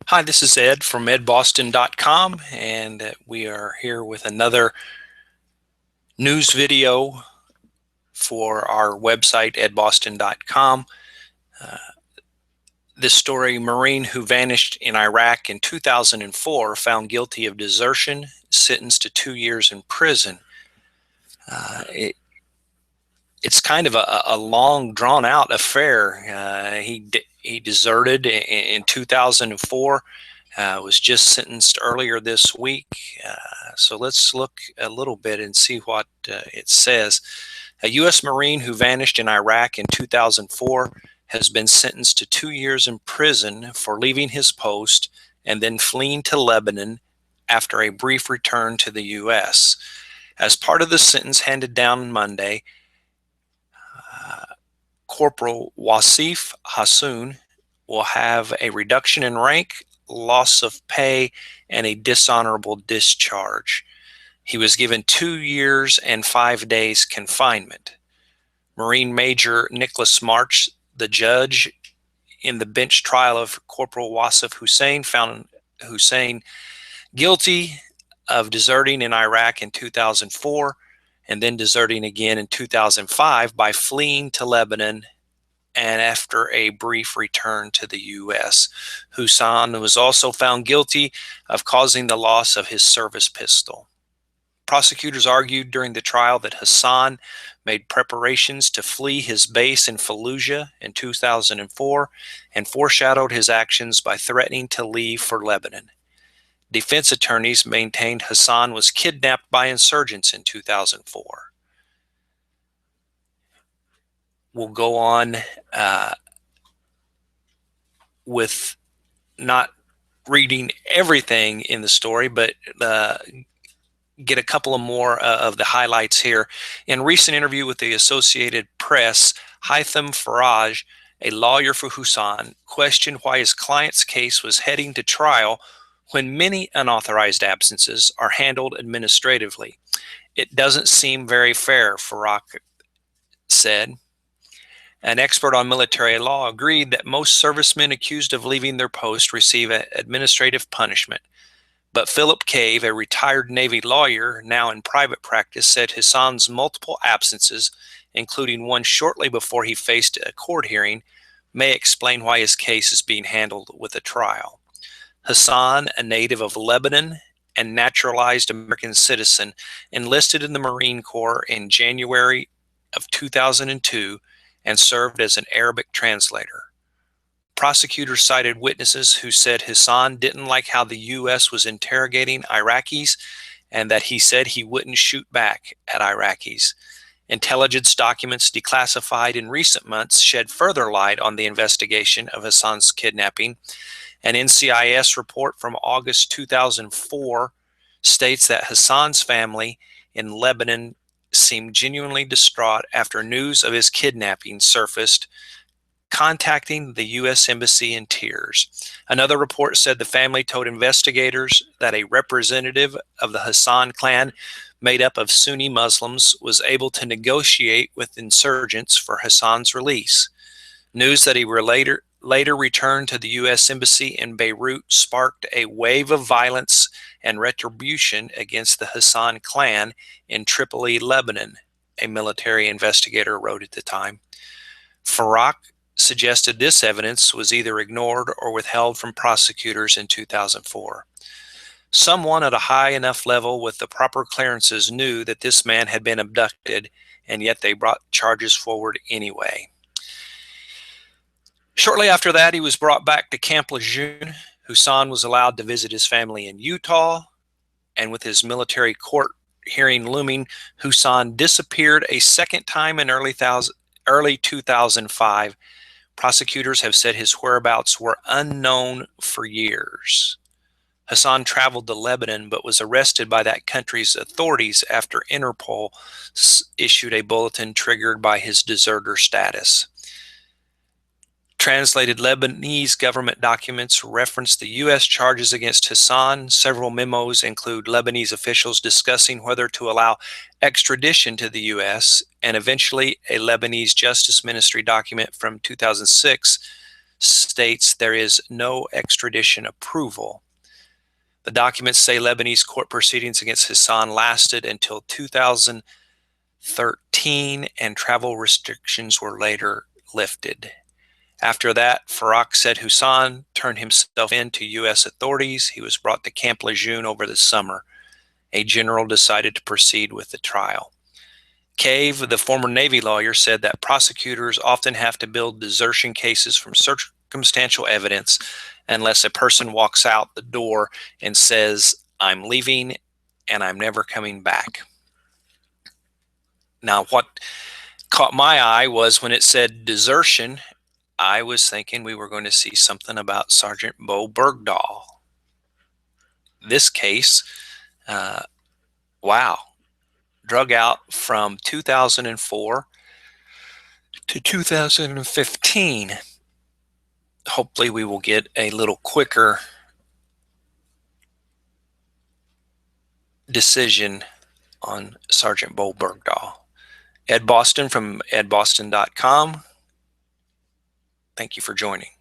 Hi, this is Ed from edboston.com, and we are here with another news video for our website, edboston.com. Uh, this story: Marine who vanished in Iraq in 2004, found guilty of desertion, sentenced to 2 years in prison. Uh, it, it's kind of a long, drawn-out affair. He deserted in 2004. Was just sentenced earlier this week. So let's look a little bit and see what it says. A U.S. Marine who vanished in Iraq in 2004 has been sentenced to 2 years in prison for leaving his post and then fleeing to Lebanon after a brief return to the U.S. As part of the sentence handed down Monday, Corporal Wasif Hassoun will have a reduction in rank, loss of pay, and a dishonorable discharge. He was given 2 years and 5 days confinement. Marine Major Nicholas March, the judge in the bench trial of Corporal Wasif Hussein, found Hussein guilty of deserting in Iraq in 2004 and then deserting again in 2005 by fleeing to Lebanon and after a brief return to the U.S. Hussein was also found guilty of causing the loss of his service pistol. Prosecutors argued during the trial that Hassan made preparations to flee his base in Fallujah in 2004 and foreshadowed his actions by threatening to leave for Lebanon. Defense attorneys maintained Hassan was kidnapped by insurgents in 2004. We'll go on with not reading everything in the story, but get a couple of more of the highlights here. In a recent interview with the Associated Press, Haitham Faraj, a lawyer for Hussein, questioned why his client's case was heading to trial when many unauthorized absences are handled administratively. It doesn't seem very fair, Faraj said. An expert on military law agreed that most servicemen accused of leaving their post receive administrative punishment. But Philip Cave, a retired Navy lawyer now in private practice, said Hassan's multiple absences, including one shortly before he faced a court hearing, may explain why his case is being handled with a trial. Hassan, a native of Lebanon and naturalized American citizen, enlisted in the Marine Corps in January of 2002 and served as an Arabic translator. Prosecutors cited witnesses who said Hassan didn't like how the U.S. was interrogating Iraqis and that he said he wouldn't shoot back at Iraqis. Intelligence documents declassified in recent months shed further light on the investigation of Hassan's kidnapping. An NCIS report from August 2004 states that Hassan's family in Lebanon seemed genuinely distraught after news of his kidnapping surfaced, contacting the U.S. Embassy in tears. Another report said the family told investigators that a representative of the Hassan clan, made up of Sunni Muslims, was able to negotiate with insurgents for Hassan's release. News that he later returned to the U.S. Embassy in Beirut sparked a wave of violence and retribution against the Hassan clan in Tripoli, Lebanon, a military investigator wrote at the time. Faraj suggested this evidence was either ignored or withheld from prosecutors in 2004. Someone at a high enough level with the proper clearances knew that this man had been abducted, and yet they brought charges forward anyway. Shortly after that, he was brought back to Camp Lejeune. Hassan was allowed to visit his family in Utah, and with his military court hearing looming, Hassan disappeared a second time in early 2005. Prosecutors have said his whereabouts were unknown for years. Hassan traveled to Lebanon but was arrested by that country's authorities after Interpol issued a bulletin triggered by his deserter status. Translated Lebanese government documents reference the U.S. charges against Hassan. Several memos include Lebanese officials discussing whether to allow extradition to the U.S., and eventually a Lebanese Justice Ministry document from 2006 states there is no extradition approval. The documents say Lebanese court proceedings against Hassan lasted until 2013 and travel restrictions were later lifted. After that, Farak said Hassan turned himself in to U.S. authorities. He was brought to Camp Lejeune over the summer. A general decided to proceed with the trial. Cave, the former Navy lawyer, said that prosecutors often have to build desertion cases from circumstantial evidence unless a person walks out the door and says, "I'm leaving and I'm never coming back." Now, what caught my eye was when it said desertion, I was thinking we were going to see something about Sergeant Bo Bergdahl. This case, wow, drug out from 2004 to 2015. Hopefully we will get a little quicker decision on Sergeant Bo Bergdahl. Ed Boston from edboston.com. Thank you for joining.